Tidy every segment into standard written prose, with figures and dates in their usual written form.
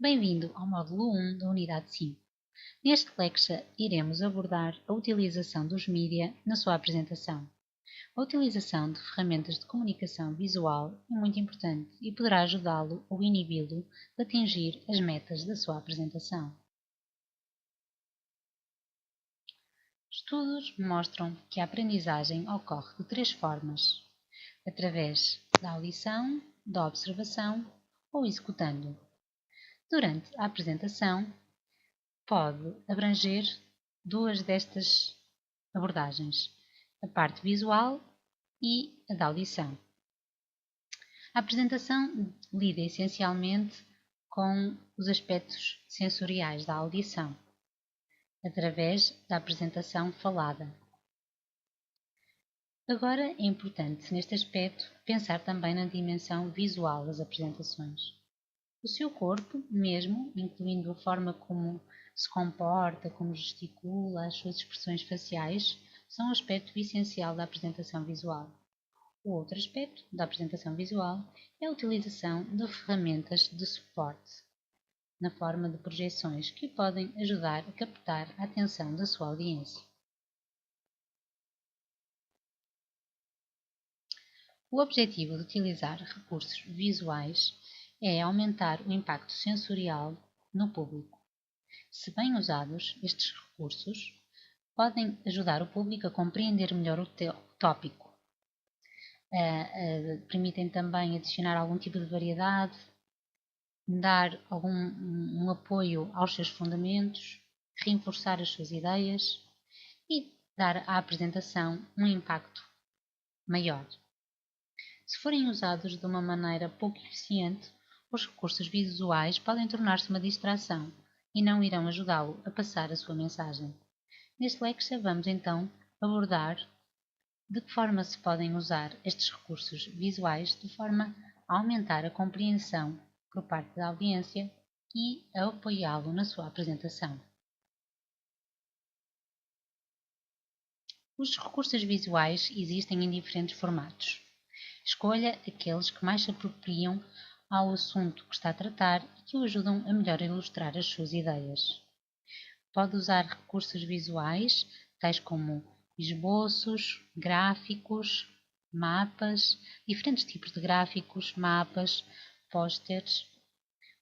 Bem-vindo ao módulo 1 da Unidade 5. Neste Lecture, iremos abordar a utilização dos mídia na sua apresentação. A utilização de ferramentas de comunicação visual é muito importante e poderá ajudá-lo ou inibi-lo de atingir as metas da sua apresentação. Estudos mostram que a aprendizagem ocorre de três formas: através da audição, da observação ou executando. Durante a apresentação, pode abranger duas destas abordagens: a parte visual e a da audição. A apresentação lida essencialmente com os aspectos sensoriais da audição, através da apresentação falada. Agora é importante, neste aspecto, pensar também na dimensão visual das apresentações. O seu corpo, mesmo, incluindo a forma como se comporta, como gesticula, as suas expressões faciais, são um aspecto essencial da apresentação visual. O outro aspecto da apresentação visual é a utilização de ferramentas de suporte, na forma de projeções que podem ajudar a captar a atenção da sua audiência. O objetivo de utilizar recursos visuais é aumentar o impacto sensorial no público. Se bem usados, estes recursos podem ajudar o público a compreender melhor o tópico. Permitem também adicionar algum tipo de variedade, dar um apoio aos seus fundamentos, reforçar as suas ideias e dar à apresentação um impacto maior. Se forem usados de uma maneira pouco eficiente, os recursos visuais podem tornar-se uma distração e não irão ajudá-lo a passar a sua mensagem. Neste lecture vamos então abordar de que forma se podem usar estes recursos visuais de forma a aumentar a compreensão por parte da audiência e a apoiá-lo na sua apresentação. Os recursos visuais existem em diferentes formatos. Escolha aqueles que mais se apropriam ao assunto que está a tratar e que o ajudam a melhor ilustrar as suas ideias. Pode usar recursos visuais, tais como esboços, gráficos, mapas, diferentes tipos de gráficos, mapas, pósteres,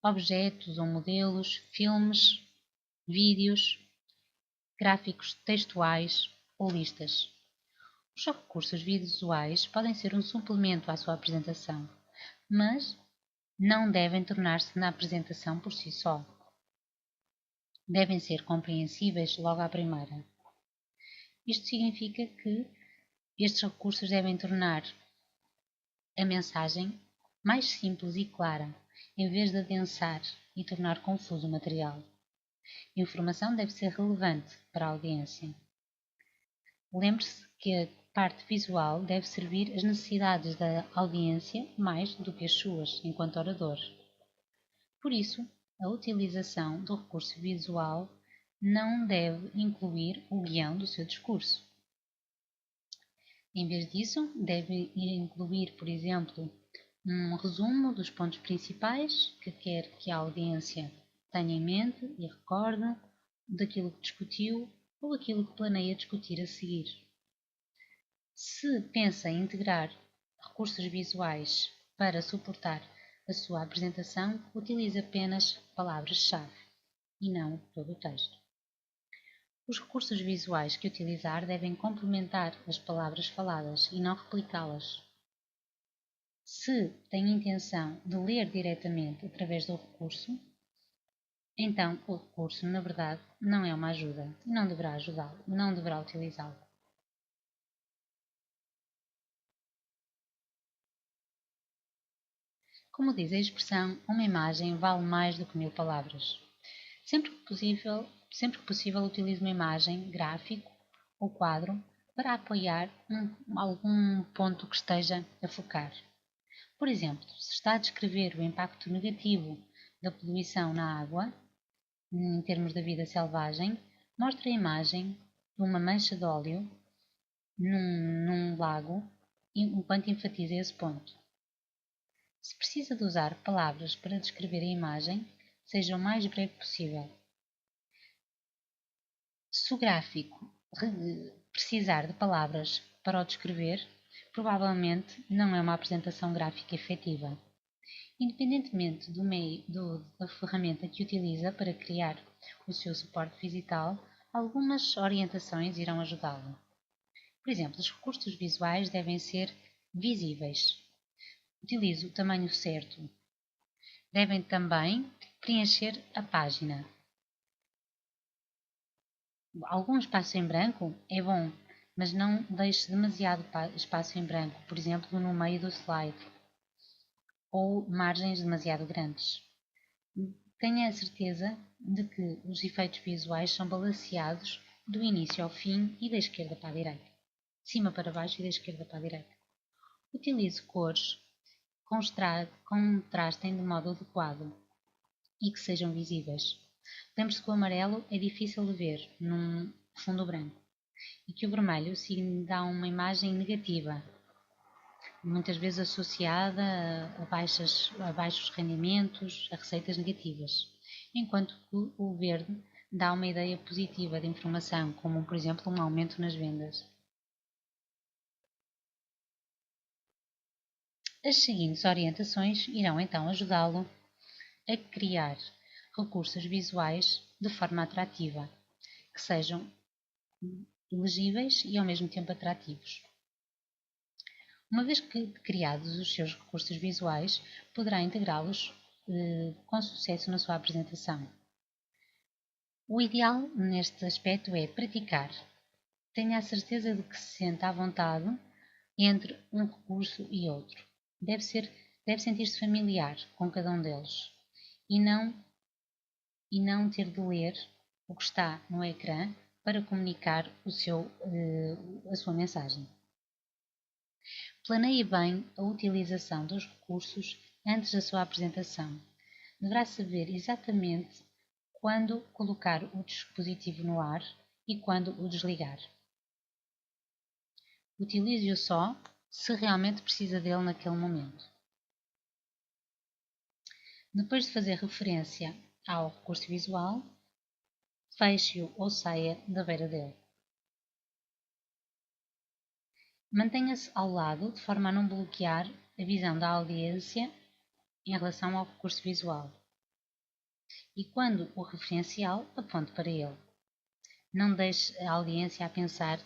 objetos ou modelos, filmes, vídeos, gráficos textuais ou listas. Os recursos visuais podem ser um suplemento à sua apresentação, mas não devem tornar-se na apresentação por si só. Devem ser compreensíveis logo à primeira. Isto significa que estes recursos devem tornar a mensagem mais simples e clara, em vez de adensar e tornar confuso o material. A informação deve ser relevante para a audiência. Lembre-se que a parte visual deve servir às necessidades da audiência mais do que as suas, enquanto orador. Por isso, a utilização do recurso visual não deve incluir o guião do seu discurso. Em vez disso, deve incluir, por exemplo, um resumo dos pontos principais que quer que a audiência tenha em mente e recorde daquilo que discutiu ou aquilo que planeia discutir a seguir. Se pensa em integrar recursos visuais para suportar a sua apresentação, utilize apenas palavras-chave e não todo o texto. Os recursos visuais que utilizar devem complementar as palavras faladas e não replicá-las. Se tem intenção de ler diretamente através do recurso, então o recurso, na verdade, não é uma ajuda e não deverá ajudá-lo, não deverá utilizá-lo. Como diz a expressão, uma imagem vale mais do que 1000 palavras. Sempre que possível, utilize uma imagem, gráfico ou quadro para apoiar algum ponto que esteja a focar. Por exemplo, se está a descrever o impacto negativo da poluição na água, em termos da vida selvagem, mostre a imagem de uma mancha de óleo num lago enquanto enfatiza esse ponto. Se precisa de usar palavras para descrever a imagem, seja o mais breve possível. Se o gráfico precisar de palavras para o descrever, provavelmente não é uma apresentação gráfica efetiva. Independentemente do meio da ferramenta que utiliza para criar o seu suporte digital, algumas orientações irão ajudá-lo. Por exemplo, os recursos visuais devem ser visíveis. Utilize o tamanho certo. Devem também preencher a página. Algum espaço em branco é bom, mas não deixe demasiado espaço em branco, por exemplo, no meio do slide, ou margens demasiado grandes. Tenha a certeza de que os efeitos visuais são balanceados do início ao fim e da esquerda para a direita. De cima para baixo e da esquerda para a direita. Utilize cores contrastem de modo adequado e que sejam visíveis. Lembre-se que o amarelo é difícil de ver num fundo branco e que o vermelho dá uma imagem negativa, muitas vezes associada a baixos rendimentos, a receitas negativas, enquanto que o verde dá uma ideia positiva de informação, como por exemplo um aumento nas vendas. As seguintes orientações irão então ajudá-lo a criar recursos visuais de forma atrativa, que sejam legíveis e ao mesmo tempo atrativos. Uma vez que criados os seus recursos visuais, poderá integrá-los com sucesso na sua apresentação. O ideal neste aspecto é praticar. Tenha a certeza de que se sente à vontade entre um recurso e outro. Deve sentir-se familiar com cada um deles e não ter de ler o que está no ecrã para comunicar a sua mensagem. Planeie bem a utilização dos recursos antes da sua apresentação. Deverá saber exatamente quando colocar o dispositivo no ar e quando o desligar. Utilize-o só se realmente precisa dele naquele momento. Depois de fazer referência ao recurso visual, feche-o ou saia da beira dele. Mantenha-se ao lado de forma a não bloquear a visão da audiência em relação ao recurso visual. E quando o referencial, aponte para ele. Não deixe a audiência a pensar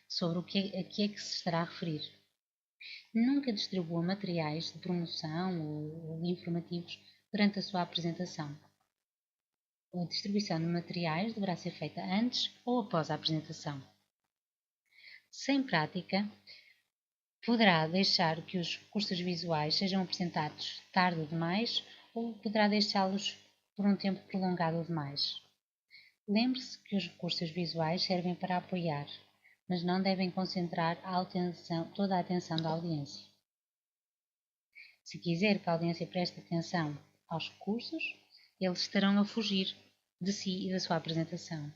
sobre a que é que se estará a referir. Nunca distribua materiais de promoção ou informativos durante a sua apresentação. A distribuição de materiais deverá ser feita antes ou após a apresentação. Sem prática, poderá deixar que os recursos visuais sejam apresentados tarde demais ou poderá deixá-los por um tempo prolongado demais. Lembre-se que os recursos visuais servem para apoiar, mas não devem concentrar toda a atenção da audiência. Se quiser que a audiência preste atenção aos recursos, eles estarão a fugir de si e da sua apresentação.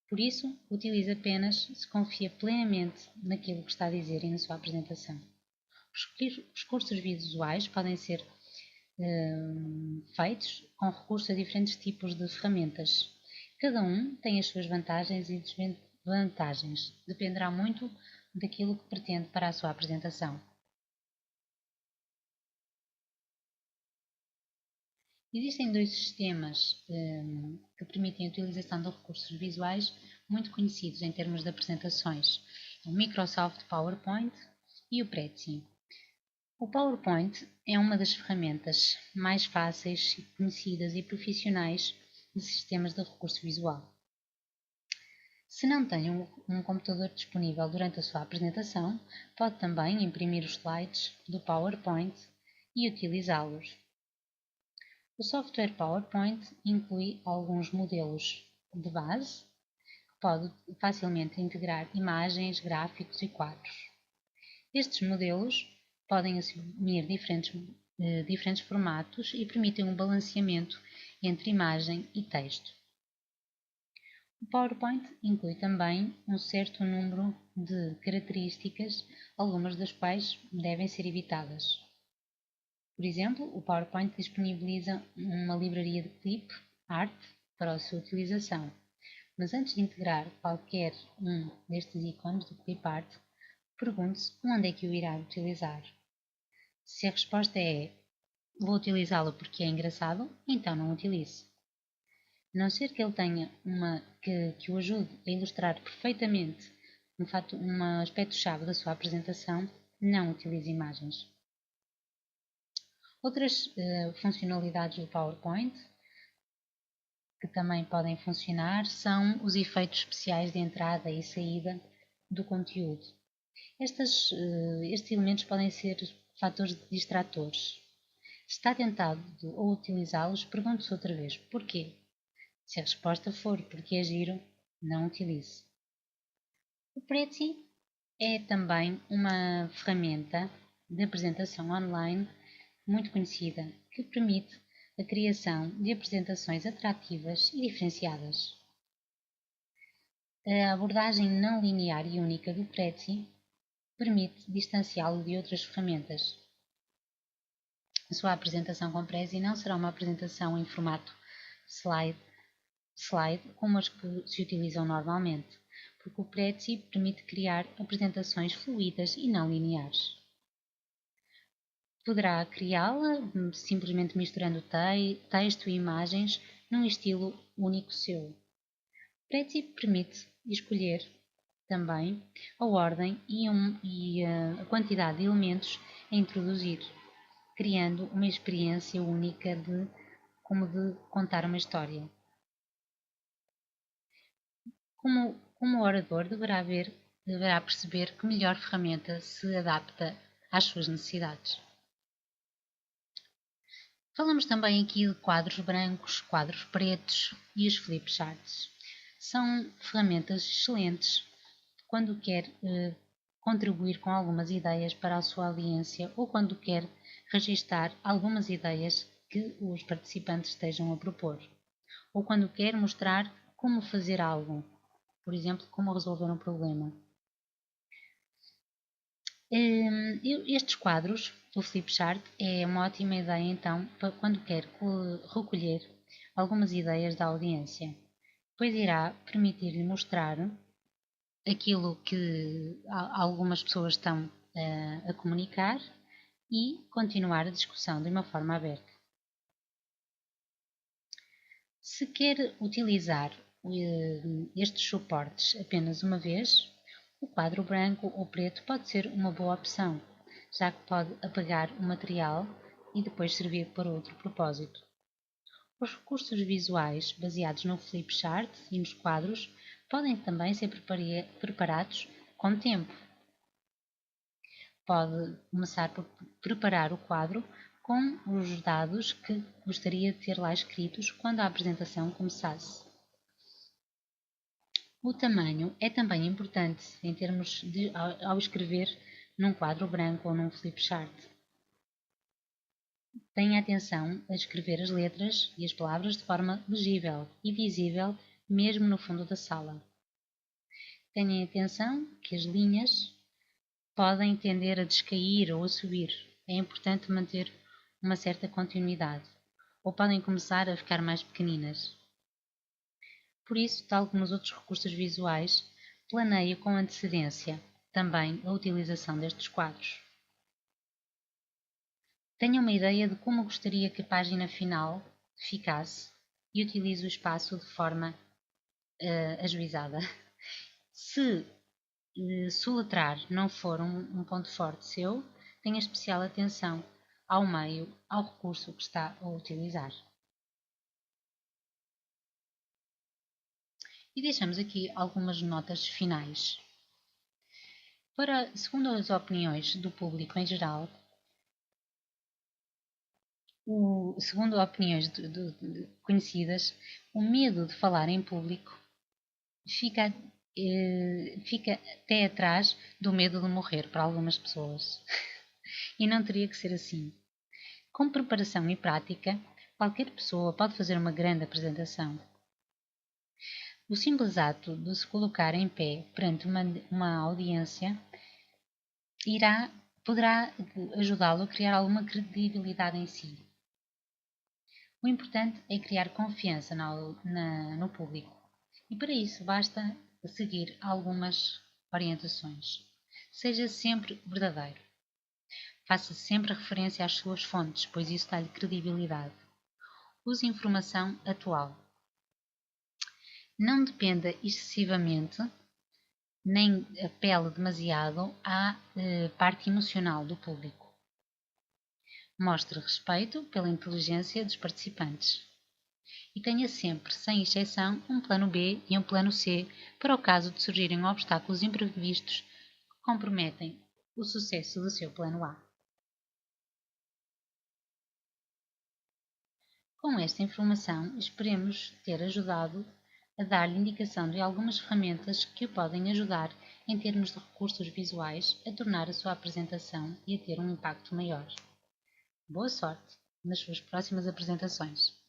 Por isso, utilize apenas se confia plenamente naquilo que está a dizer e na sua apresentação. Os recursos visuais podem ser feitos com recurso a diferentes tipos de ferramentas. Cada um tem as suas vantagens e desvantagens. Dependerá muito daquilo que pretende para a sua apresentação. Existem dois sistemas que permitem a utilização de recursos visuais muito conhecidos em termos de apresentações: o Microsoft PowerPoint e o Prezi. O PowerPoint é uma das ferramentas mais fáceis, conhecidas e profissionais de sistemas de recurso visual. Se não tem um computador disponível durante a sua apresentação, pode também imprimir os slides do PowerPoint e utilizá-los. O software PowerPoint inclui alguns modelos de base, que pode facilmente integrar imagens, gráficos e quadros. Estes modelos podem assumir diferentes formatos e permitem um balanceamento entre imagem e texto. O PowerPoint inclui também um certo número de características, algumas das quais devem ser evitadas. Por exemplo, o PowerPoint disponibiliza uma livraria de clip art para a sua utilização. Mas antes de integrar qualquer um destes ícones do clip art, pergunte-se onde é que o irá utilizar. Se a resposta é vou utilizá-lo porque é engraçado, então não o utilize. A não ser que ele tenha que o ajude a ilustrar perfeitamente um aspecto-chave da sua apresentação, não utilize imagens. Outras funcionalidades do PowerPoint que também podem funcionar são os efeitos especiais de entrada e saída do conteúdo. Estes elementos podem ser fatores distratores. Se está tentado a utilizá-los, pergunte-se outra vez porquê. Se a resposta for porque é giro, não utilize. O Prezi é também uma ferramenta de apresentação online muito conhecida que permite a criação de apresentações atrativas e diferenciadas. A abordagem não linear e única do Prezi permite distanciá-lo de outras ferramentas. A sua apresentação com Prezi não será uma apresentação em formato slide como as que se utilizam normalmente, porque o Prezi permite criar apresentações fluídas e não lineares. Poderá criá-la simplesmente misturando texto e imagens num estilo único seu. O Prezi permite escolher também a ordem e a quantidade de elementos a introduzir, criando uma experiência única como de contar uma história. Como orador, deverá perceber que melhor ferramenta se adapta às suas necessidades. Falamos também aqui de quadros brancos, quadros pretos e os flipcharts. São ferramentas excelentes quando quer contribuir com algumas ideias para a sua audiência ou quando quer registar algumas ideias que os participantes estejam a propor, ou quando quer mostrar como fazer algo, por exemplo, como resolver um problema. Estes quadros, o flipchart, é uma ótima ideia então para quando quer recolher algumas ideias da audiência, pois irá permitir-lhe mostrar aquilo que algumas pessoas estão a comunicar e continuar a discussão de uma forma aberta. Se quer utilizar estes suportes apenas uma vez, o quadro branco ou preto pode ser uma boa opção, já que pode apagar o material e depois servir para outro propósito. Os recursos visuais baseados no flipchart e nos quadros podem também ser preparados com tempo. Pode começar por preparar o quadro com os dados que gostaria de ter lá escritos quando a apresentação começasse. O tamanho é também importante em termos de ao escrever num quadro branco ou num flipchart. Tenha atenção a escrever as letras e as palavras de forma legível e visível mesmo no fundo da sala. Tenha atenção que as linhas podem tender a descair ou a subir. É importante manter uma certa continuidade, ou podem começar a ficar mais pequeninas. Por isso, tal como os outros recursos visuais, planeie com antecedência também a utilização destes quadros. Tenha uma ideia de como gostaria que a página final ficasse e utilize o espaço de forma ajuizada. Se soletrar não for um ponto forte seu, tenha especial atenção ao meio, ao recurso que está a utilizar. E deixamos aqui algumas notas finais. Segundo as opiniões do público em geral, segundo opiniões conhecidas, o medo de falar em público fica até atrás do medo de morrer para algumas pessoas. E não teria que ser assim. Com preparação e prática, qualquer pessoa pode fazer uma grande apresentação. O simples ato de se colocar em pé perante uma audiência irá poderá ajudá-lo a criar alguma credibilidade em si. O importante é criar confiança no público e para isso basta seguir algumas orientações. Seja sempre verdadeiro. Faça sempre referência às suas fontes, pois isso dá-lhe credibilidade. Use informação atual. Não dependa excessivamente, nem apele demasiado à parte emocional do público. Mostre respeito pela inteligência dos participantes. E tenha sempre, sem exceção, um plano B e um plano C para o caso de surgirem obstáculos imprevistos que comprometem o sucesso do seu plano A. Com esta informação, esperemos ter ajudado a dar-lhe indicação de algumas ferramentas que o podem ajudar em termos de recursos visuais a tornar a sua apresentação e a ter um impacto maior. Boa sorte nas suas próximas apresentações!